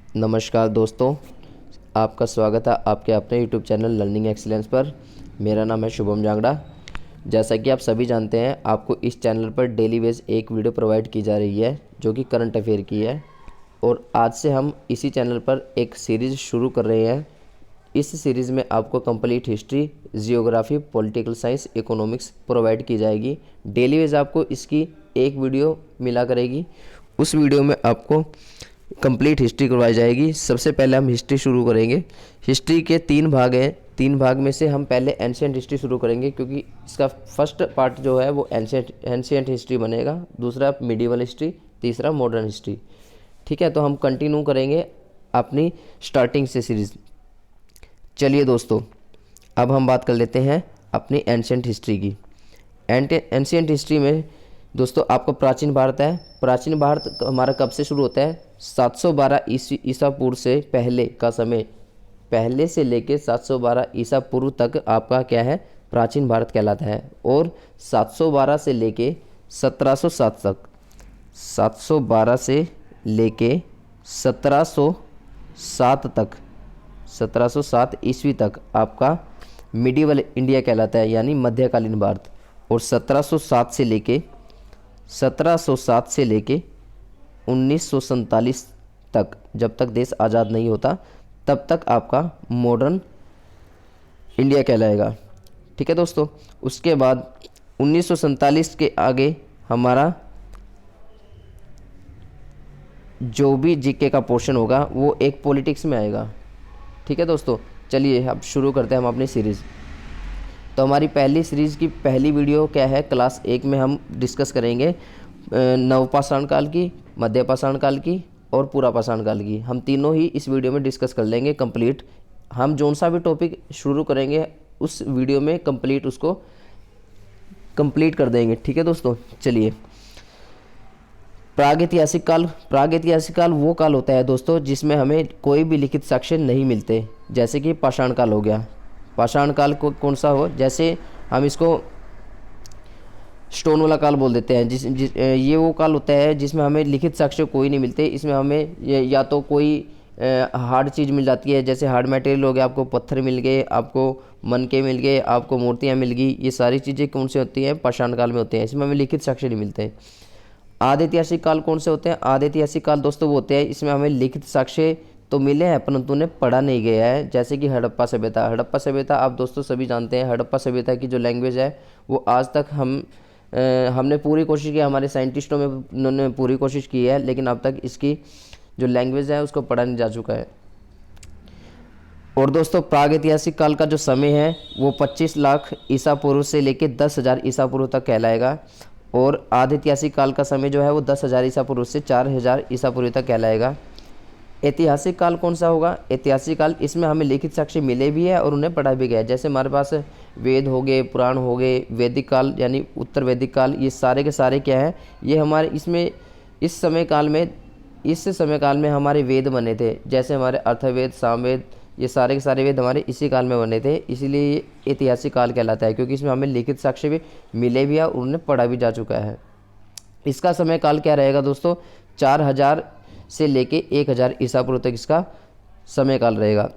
नमस्कार दोस्तों, आपका स्वागत है आपके अपने यूट्यूब चैनल लर्निंग एक्सीलेंस पर। मेरा नाम है शुभम जांगड़ा। जैसा कि आप सभी जानते हैं, आपको इस चैनल पर डेली बेस एक वीडियो प्रोवाइड की जा रही है जो कि करंट अफेयर की है। और आज से हम इसी चैनल पर एक सीरीज़ शुरू कर रहे हैं। इस सीरीज़ में आपको complete history, geography, political science, economics provide की जाएगी। डेली बेस आपको इसकी एक वीडियो मिला करेगी। उस वीडियो में आपको कंप्लीट हिस्ट्री करवाई जाएगी। सबसे पहले हम हिस्ट्री शुरू करेंगे। हिस्ट्री के 3 भाग हैं। 3 भाग में से हम पहले एंशिएंट हिस्ट्री शुरू करेंगे, क्योंकि इसका फर्स्ट पार्ट जो है वो एंशिएंट हिस्ट्री बनेगा, दूसरा मिडिवल हिस्ट्री, तीसरा मॉडर्न हिस्ट्री। ठीक है, तो हम कंटिन्यू करेंगे अपनी स्टार्टिंग से सीरीज़। चलिए दोस्तों, अब हम बात कर लेते हैं अपनी एंशिएंट हिस्ट्री की। एंशिएंट हिस्ट्री में दोस्तों आपको प्राचीन भारत है। प्राचीन भारत हमारा कब से शुरू होता है? 712 ईसा पूर्व से पहले का समय, पहले से लेके 712 ईसा पूर्व तक आपका क्या है? प्राचीन भारत कहलाता है। और 712 से लेके 1707 तक, 712 से लेके 1707 तक, 1707 ईस्वी तक आपका मिडिवल इंडिया कहलाता है, यानी मध्यकालीन भारत। और 1707 से लेके 1947 तक, जब तक देश आज़ाद नहीं होता तब तक आपका मॉडर्न इंडिया कहलाएगा। ठीक है दोस्तों, उसके बाद 1947 के आगे हमारा जो भी जीके का पोर्शन होगा वो एक पॉलिटिक्स में आएगा। ठीक है दोस्तों, चलिए अब शुरू करते हैं हम अपनी सीरीज़। तो हमारी पहली सीरीज़ की पहली वीडियो क्या है? क्लास 1 में हम डिस्कस करेंगे नवपाषाण काल की, मध्यपाषाण काल की और पुरापाषाण काल की। हम तीनों ही इस वीडियो में डिस्कस कर लेंगे कंप्लीट। हम जौन सा भी टॉपिक शुरू करेंगे उस वीडियो में कंप्लीट उसको कंप्लीट कर देंगे। ठीक है दोस्तों, चलिए। प्रागैतिहासिक काल। प्रागैतिहासिक काल वो काल होता है दोस्तों जिसमें हमें कोई भी लिखित साक्ष्य नहीं मिलते, जैसे कि पाषाण काल हो गया। पाषाण काल को कौन सा हो? जैसे हम इसको स्टोन वाला काल बोल देते हैं। ये वो काल होता है जिसमें हमें लिखित साक्ष्य कोई नहीं मिलते। इसमें हमें या तो कोई हार्ड चीज़ मिल जाती है, जैसे हार्ड मटेरियल हो गया, आपको पत्थर मिल गए, आपको मनके मिल गए, आपको मूर्तियाँ मिल गई। ये सारी चीज़ें कौन से होती हैं? पाषाण काल में होती हैं। इसमें हमें लिखित साक्ष्य नहीं मिलते। आदि ऐतिहासिक काल कौन से होते हैं? आदि ऐतिहासिक काल दोस्तों वो होते हैं इसमें हमें लिखित साक्ष्य तो मिले हैं परंतु उन्हें पढ़ा नहीं गया है, जैसे कि हड़प्पा सभ्यता। हड़प्पा सभ्यता आप दोस्तों सभी जानते हैं। हड़प्पा सभ्यता की जो लैंग्वेज है वो आज तक हमने पूरी कोशिश की, हमारे साइंटिस्टों में उन्होंने पूरी कोशिश की है, लेकिन अब तक इसकी जो लैंग्वेज है उसको पढ़ा नहीं जा चुका है। और दोस्तों प्रागैतिहासिक काल का जो समय है वो 25 लाख ईसा पूर्व से लेकर 10,000 ईसा पूर्व तक कहलाएगा। और आदि ऐतिहासिक काल का समय जो है वो 10,000 ईसा पूर्व से 4,000 ईसा पूर्व तक कहलाएगा। ऐतिहासिक काल कौन सा होगा? ऐतिहासिक काल इसमें हमें लिखित साक्ष्य मिले भी है और उन्हें पढ़ा भी गया है। जैसे हमारे पास वेद हो गए, पुराण हो गए, वैदिक काल यानी उत्तर वैदिक काल, ये सारे के सारे क्या है? ये हमारे इसमें इस समय काल में हमारे वेद बने थे। जैसे हमारे अर्थवेद, सामवेद, ये सारे के सारे वेद हमारे इसी काल में बने थे, इसीलिए ये ऐतिहासिक काल कहलाता है, क्योंकि इसमें हमें लिखित साक्ष्य भी मिले भी है और उन्हें पढ़ा भी जा चुका है। इसका समय काल क्या रहेगा दोस्तों? 4,000 से लेके 1,000 ईसा पूर्व तक इसका समय काल रहेगा।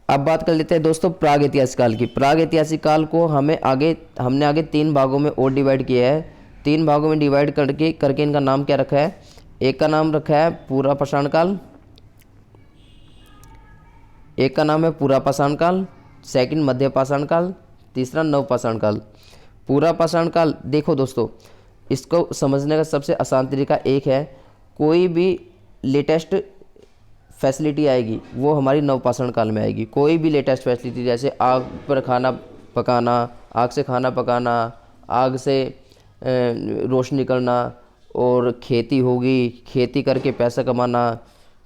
अब बात कर लेते हैं दोस्तों प्रागैतिहासिक काल की। प्रागैतिहासिक काल को हमने आगे 3 भागों में और डिवाइड किया है। 3 भागों में डिवाइड करके इनका नाम क्या रखा है? एक का नाम रखा है पुरापाषाण काल, एक का नाम है पुरापाषाण काल, सेकंड मध्यपाषाण काल, तीसरा नवपाषाण काल। पुरापाषाण काल देखो दोस्तों, इसको समझने का सबसे आसान तरीका एक है, कोई भी लेटेस्ट फैसिलिटी आएगी वो हमारी नवपाषाण काल में आएगी। कोई भी लेटेस्ट फैसिलिटी, जैसे आग पर खाना पकाना, आग से खाना पकाना, आग से रोशनी करना, और खेती होगी, खेती करके पैसा कमाना।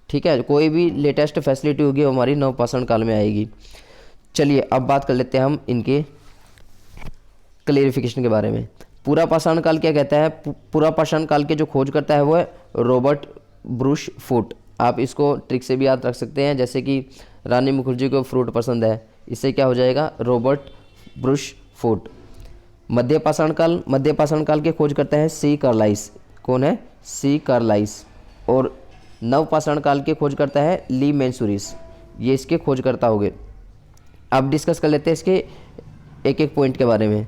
ठीक है, कोई भी लेटेस्ट फैसिलिटी होगी वो हमारी नवपाषाण काल में आएगी। चलिए अब बात कर लेते हैं हम इनके क्लेरिफिकेशन के बारे में। पुरापाषाण काल क्या कहता है? पुरापाषाण काल के जो खोज करता है वो है रॉबर्ट ब्रूस फूट। आप इसको ट्रिक से भी याद रख सकते हैं, जैसे कि रानी मुखर्जी को फ्रूट पसंद है, इससे क्या हो जाएगा? Robert Bruce Foote. मध्यपाषाण काल के खोज करता है सी कार्लाइस। कौन है? सी कार्लाइस। और नवपाषाण काल के खोज करता है ली मेंसुरिस, ये इसके खोजकर्ता हो गए। अब डिस्कस कर लेते हैं इसके एक एक पॉइंट के बारे में।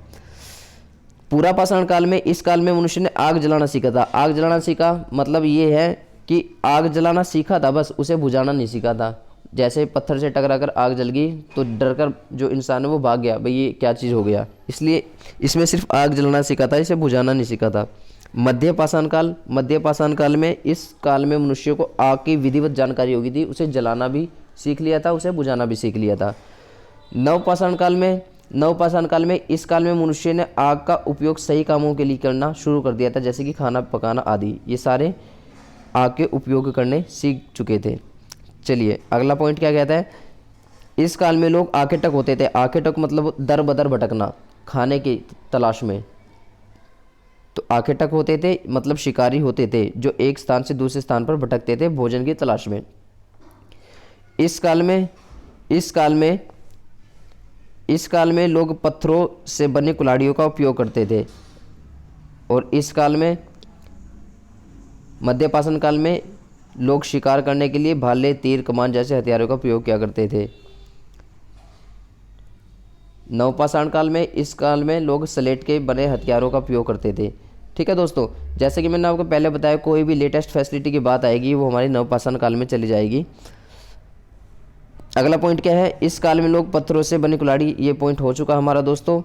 पूरा पाषाण काल में, इस काल में मनुष्य ने आग जलाना सीखा था। आग जलाना सीखा मतलब ये है कि आग जलाना सीखा था, बस उसे बुझाना नहीं सीखा था। जैसे पत्थर से टकरा कर आग जल गई तो डर कर जो इंसान है वो भाग गया, भाई ये क्या चीज़ हो गया, इसलिए इसमें सिर्फ आग जलाना सीखा था, इसे बुझाना नहीं सीखा था। मध्य पाषाण काल, मध्य पाषाण काल में, इस काल में मनुष्य को आग की विधिवत जानकारी होगी थी, उसे जलाना भी सीख लिया था, उसे बुझाना भी सीख लिया था। नवपाषाण काल में, नवपाषाण काल में, इस काल में मनुष्य ने आग का उपयोग सही कामों के लिए करना शुरू कर दिया था, जैसे कि खाना पकाना आदि, ये सारे आग के उपयोग करने सीख चुके थे। चलिए अगला पॉइंट क्या कहता है, इस काल में लोग आखेटक होते थे। आखेटक मतलब दर बदर भटकना, खाने की तलाश में। तो आखेटक होते थे मतलब शिकारी होते थे जो एक स्थान से दूसरे स्थान पर भटकते थे भोजन की तलाश में। इस काल में लोग पत्थरों से बने कुल्हाड़ियों का उपयोग करते थे। और इस काल में, मध्य पाषाण काल में, लोग शिकार करने के लिए भाले, तीर, कमान जैसे हथियारों का प्रयोग किया करते थे। नवपाषाण काल में, इस काल में लोग स्लेट के बने हथियारों का प्रयोग करते थे। ठीक है दोस्तों, जैसे कि मैंने आपको पहले बताया, कोई भी लेटेस्ट फैसिलिटी की बात आएगी वो हमारी नवपाषाण काल में चली जाएगी। अगला पॉइंट क्या है, इस काल में लोग पत्थरों से बनी कुल्हाड़ी, ये पॉइंट हो चुका हमारा दोस्तों।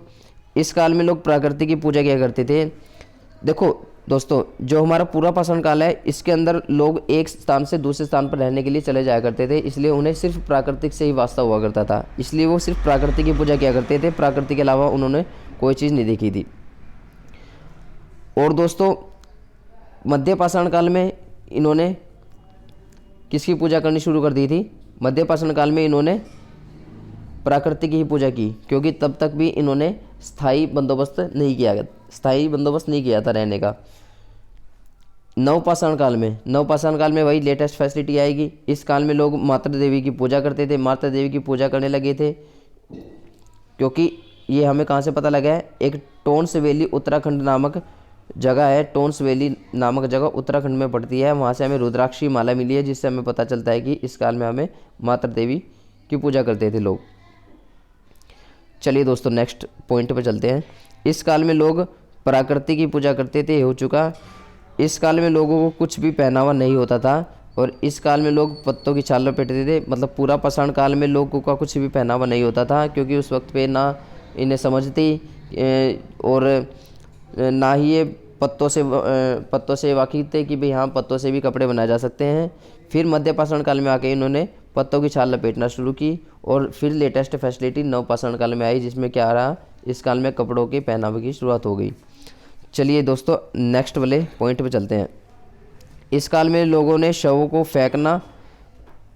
इस काल में लोग प्रकृति की पूजा किया करते थे। देखो दोस्तों, जो हमारा पूरा पाषाण काल है, इसके अंदर लोग एक स्थान से दूसरे स्थान पर रहने के लिए चले जाया करते थे, इसलिए उन्हें सिर्फ प्राकृतिक से ही वास्ता हुआ करता था, इसलिए वो सिर्फ प्रकृति की पूजा किया करते थे, प्रकृति के अलावा उन्होंने कोई चीज़ नहीं देखी थी। और दोस्तों, मध्य पाषाण काल में इन्होंने किसकी पूजा करनी शुरू कर दी थी? मध्य पाषाण काल में इन्होंने प्रकृति की ही पूजा की, क्योंकि तब तक भी इन्होंने स्थायी बंदोबस्त नहीं किया था रहने का। नवपाषाण काल में वही लेटेस्ट फैसिलिटी आएगी। इस काल में लोग मातृ देवी की पूजा करते थे, मातृ देवी की पूजा करने लगे थे, क्योंकि ये हमें कहाँ से पता लगा है, एक टोंस वैली उत्तराखंड नामक जगह है, टोंस वैली नामक जगह उत्तराखंड में पड़ती है, वहाँ से हमें रुद्राक्षी माला मिली है, जिससे हमें पता चलता है कि इस काल में हमें मातृ देवी की पूजा करते थे लोग। चलिए दोस्तों, नेक्स्ट पॉइंट पर चलते हैं। इस काल में लोग प्रकृति की पूजा करते थे, हो चुका। इस काल में लोगों को कुछ भी पहनावा नहीं होता था, और इस काल में लोग पत्तों की छाल लपेटते थे। मतलब पूरा पाषाण काल में लोगों का कुछ भी पहनावा नहीं होता था, क्योंकि उस वक्त पे ना इन्हें समझती और ना ही ये पत्तों से वाकिफ थे कि भाई हाँ, पत्तों से भी कपड़े बनाए जा सकते हैं। फिर मध्य पाषाण काल में आके इन्होंने पत्तों की छाल लपेटना शुरू की, और फिर लेटेस्ट फैसिलिटी नवपाषाण काल में आई, जिसमें क्या आ रहा, इस काल में कपड़ों के पहनावे की शुरुआत हो गई। चलिए दोस्तों, नेक्स्ट वाले पॉइंट पे चलते हैं। इस काल में लोगों ने शवों को फेंकना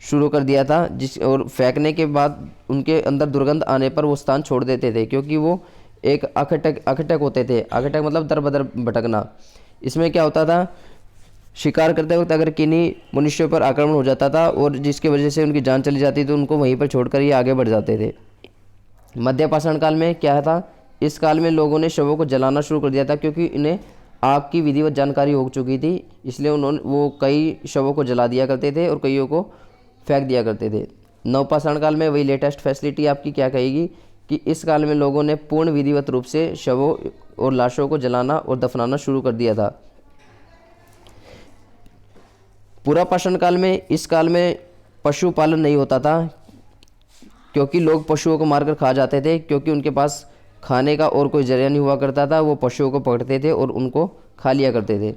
शुरू कर दिया था, और फेंकने के बाद उनके अंदर दुर्गंध आने पर वो स्थान छोड़ देते थे, क्योंकि वो एक अकटक होते थे। अकटक मतलब दर बदर भटकना। इसमें क्या होता था, शिकार करते वक्त अगर किन्हीं मनुष्यों पर आक्रमण हो जाता था और जिसकी वजह से उनकी जान चली जाती, तो उनको वहीं पर छोड़कर ये आगे बढ़ जाते थे। मध्य पाषाण काल में क्या था, इस काल में लोगों ने शवों को जलाना शुरू कर दिया था, क्योंकि इन्हें आग की विधिवत जानकारी हो चुकी थी, इसलिए वो कई शवों को जला दिया करते थे और कईयों को फेंक दिया करते थे। नवपाषाण काल में वही लेटेस्ट फैसिलिटी आपकी क्या कहेगी कि इस काल में लोगों ने पूर्ण विधिवत रूप से शवों और लाशों को जलाना और दफनाना शुरू कर दिया था। पूरा पाषाण काल में, इस काल में पशुपालन नहीं होता था, क्योंकि लोग पशुओं को मारकर खा जाते थे, क्योंकि उनके पास खाने का और कोई जरिया नहीं हुआ करता था। वो पशुओं को पकड़ते थे और उनको खा लिया करते थे।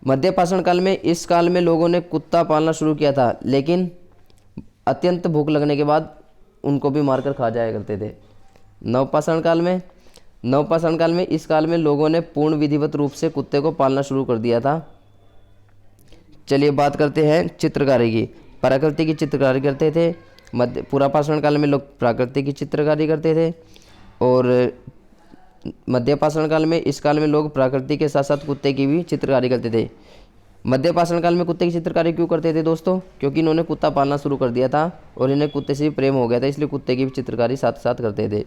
मध्य पाषाण काल में, इस काल में लोगों ने कुत्ता पालना शुरू किया था, लेकिन अत्यंत भूख लगने के बाद उनको भी मारकर खा जाया करते थे। नवपाषाण काल में, इस काल में लोगों ने पूर्ण विधिवत रूप से कुत्ते को पालना शुरू कर दिया था। चलिए बात करते हैं चित्रकारी की। प्रकृति की चित्रकारी करते थे। पूरा पाषाण काल में लोग प्रकृति की चित्रकारी करते थे, और मध्य पाषाण काल में, इस काल में लोग प्रकृति के साथ साथ कुत्ते की भी चित्रकारी करते थे। मध्य पाषाण काल में कुत्ते की चित्रकारी क्यों करते थे दोस्तों? क्योंकि इन्होंने कुत्ता पालना शुरू कर दिया था और इन्हें कुत्ते से भी प्रेम हो गया था, इसलिए कुत्ते की भी चित्रकारी साथ साथ करते थे।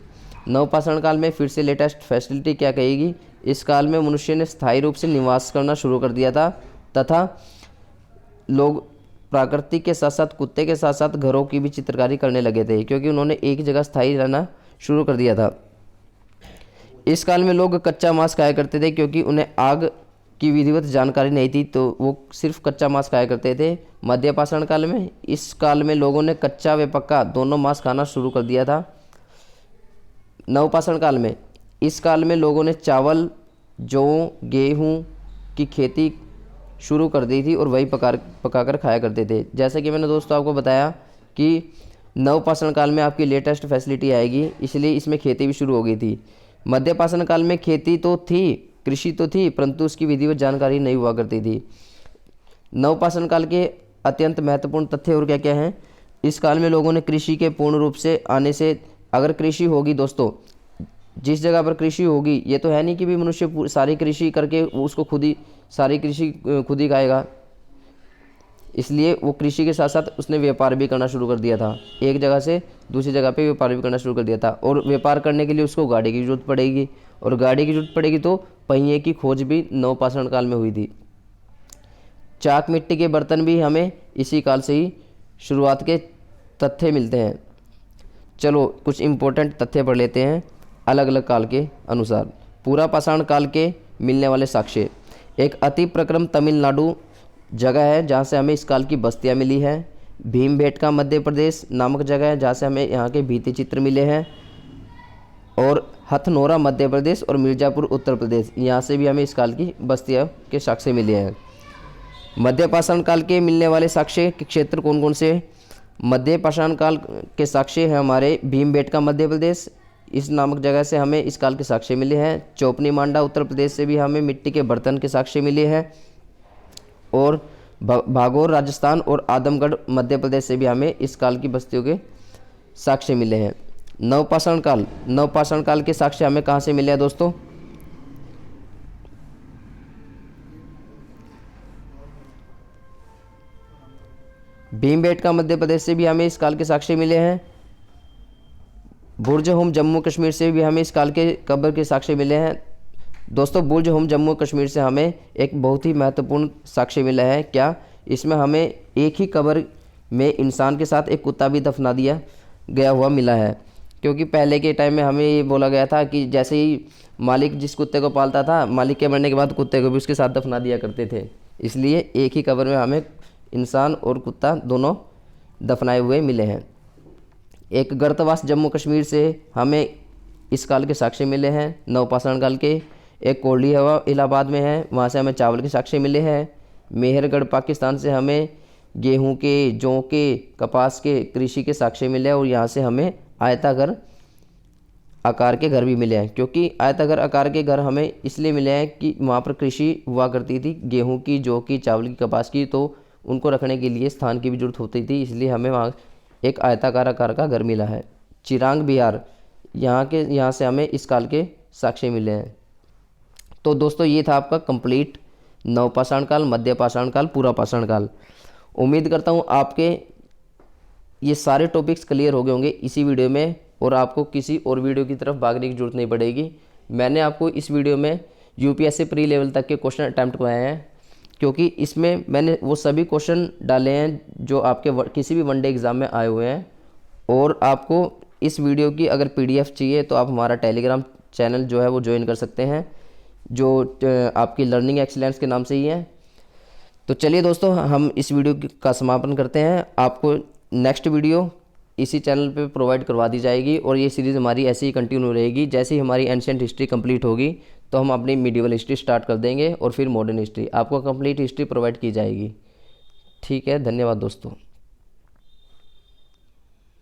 नवपाषाण काल में फिर से लेटेस्ट फैसिलिटी क्या कहेगी, इस काल में मनुष्य ने स्थायी रूप से निवास करना शुरू कर दिया था, तथा लोग प्रकृति के साथ साथ कुत्ते के साथ साथ घरों की भी चित्रकारी करने लगे थे, क्योंकि उन्होंने एक जगह स्थायी रहना शुरू कर दिया था। इस काल में लोग कच्चा मांस खाया करते थे, क्योंकि उन्हें आग की विधिवत जानकारी नहीं थी, तो वो सिर्फ कच्चा मांस खाया करते थे। मध्य पाषाण काल में, इस काल में लोगों ने कच्चा व पक्का दोनों मांस खाना शुरू कर दिया था। नवपाषाण काल में, इस काल में लोगों ने चावल, जौ, गेहूँ की खेती शुरू कर दी थी और वही पकाकर खाया करते थे। जैसे कि मैंने दोस्तों आपको बताया कि नवपाषाण काल में आपकी लेटेस्ट फैसिलिटी आएगी, इसलिए इसमें खेती भी शुरू हो गई थी। मध्य पाषाण काल में खेती तो थी, कृषि तो थी, परंतु उसकी विधिवत जानकारी नहीं हुआ करती थी। नवपाषाण काल के अत्यंत महत्वपूर्ण तथ्य और क्या क्या हैं? इस काल में लोगों ने कृषि के पूर्ण रूप से आने से, अगर कृषि होगी दोस्तों, जिस जगह पर कृषि होगी, ये तो है नहीं कि भी मनुष्य सारी कृषि करके उसको खुद ही सारी कृषि खुद ही खाएगा, इसलिए वो कृषि के साथ साथ उसने व्यापार भी करना शुरू कर दिया था। एक जगह से दूसरी जगह पे व्यापार भी करना शुरू कर दिया था, और व्यापार करने के लिए उसको गाड़ी की जरूरत पड़ेगी, और गाड़ी की जरूरत पड़ेगी तो पहिए की खोज भी नवपाषाण काल में हुई थी। चाक मिट्टी के बर्तन भी हमें इसी काल से ही शुरुआत के तथ्य मिलते हैं। चलो कुछ इम्पोर्टेंट तथ्य पढ़ लेते हैं अलग अलग काल के अनुसार। पूरा पाषाण काल के मिलने वाले साक्ष्य, एक अति प्रक्रम तमिलनाडु जगह है जहाँ से हमें इस काल की बस्तियाँ मिली हैं। भीमबेटका मध्य प्रदेश नामक जगह है जहाँ से हमें यहाँ के भित्ति चित्र मिले हैं। और हथनोरा मध्य प्रदेश और मिर्ज़ापुर उत्तर प्रदेश, यहाँ से भी हमें इस काल की बस्तियों के साक्ष्य मिले हैं। मध्य पाषाण काल के मिलने वाले साक्ष्य के क्षेत्र कौन कौन से? मध्य पाषाण काल के साक्ष्य हैं हमारे भीमबेटका मध्य प्रदेश, इस नामक जगह से हमें इस काल के साक्ष्य मिले हैं। चौपनी मांडा उत्तर प्रदेश से भी हमें मिट्टी के बर्तन के साक्ष्य मिले हैं। और भागौर राजस्थान और आदमगढ़ मध्य प्रदेश से भी हमें इस काल की बस्तियों के साक्ष्य मिले हैं। नवपाषाण काल, नवपाषाण काल के साक्ष्य हमें कहाँ से मिले हैं दोस्तों? भीमबेटका मध्य प्रदेश से भी हमें इस काल के साक्ष्य मिले हैं। बुर्ज होम जम्मू कश्मीर से भी हमें इस काल के कब्र के साक्ष्य मिले हैं। दोस्तों बुर्ज होम जम्मू कश्मीर से हमें एक बहुत ही महत्वपूर्ण साक्ष्य मिला है। क्या? इसमें हमें एक ही कब्र में इंसान के साथ एक कुत्ता भी दफना दिया गया हुआ मिला है, क्योंकि पहले के टाइम में हमें ये बोला गया था कि जैसे ही मालिक जिस कुत्ते को पालता था, मालिक के मरने के बाद कुत्ते को भी उसके साथ दफना दिया करते थे, इसलिए एक ही कब्र में हमें इंसान और कुत्ता दोनों दफनाए हुए मिले हैं। एक गर्तवास जम्मू कश्मीर से हमें इस काल के साक्ष्य मिले हैं नवपाषाण काल के। एक कोल्डी हवा इलाहाबाद में है, वहाँ से हमें चावल के साक्ष्य मिले हैं। मेहरगढ़ पाकिस्तान से हमें गेहूं के, जौ के, कपास के कृषि के साक्ष्य मिले हैं, और यहाँ से हमें आयताकार आकार के घर भी मिले हैं, क्योंकि आयताकार आकार के घर हमें इसलिए मिले हैं कि वहाँ पर कृषि हुआ करती थी, गेहूं की, जौ की, चावल की, कपास की, तो उनको रखने के लिए स्थान की भी जरूरत होती थी, इसलिए हमें वहाँ एक आयताकार आकार का घर मिला है। चिरांग बिहार, यहाँ से हमें इस काल के साक्ष्य मिले हैं। तो दोस्तों ये था आपका कंप्लीट नवपाषाण काल, मध्य पाषाण काल, पूरा पाषाण काल। उम्मीद करता हूँ आपके ये सारे टॉपिक्स क्लियर हो गए होंगे इसी वीडियो में, और आपको किसी और वीडियो की तरफ भागने की जरूरत नहीं पड़ेगी। मैंने आपको इस वीडियो में यूपीएससी प्री लेवल तक के क्वेश्चन अटैम्प्ट कराए हैं, क्योंकि इसमें मैंने वो सभी क्वेश्चन डाले हैं जो आपके किसी भी वनडे एग्ज़ाम में आए हुए हैं। और आपको इस वीडियो की अगर पीडीएफ चाहिए तो आप हमारा टेलीग्राम चैनल जो है वो ज्वाइन कर सकते हैं, जो आपकी लर्निंग एक्सीलेंस के नाम से ही है। तो चलिए दोस्तों, हम इस वीडियो का समापन करते हैं। आपको नेक्स्ट वीडियो इसी चैनल पे प्रोवाइड करवा दी जाएगी, और ये सीरीज़ हमारी ऐसे ही कंटिन्यू रहेगी। जैसे ही हमारी एंशिएंट हिस्ट्री कंप्लीट होगी तो हम अपनी मिडिवल हिस्ट्री स्टार्ट कर देंगे, और फिर मॉडर्न हिस्ट्री, आपको कंप्लीट हिस्ट्री प्रोवाइड की जाएगी। ठीक है, धन्यवाद दोस्तों।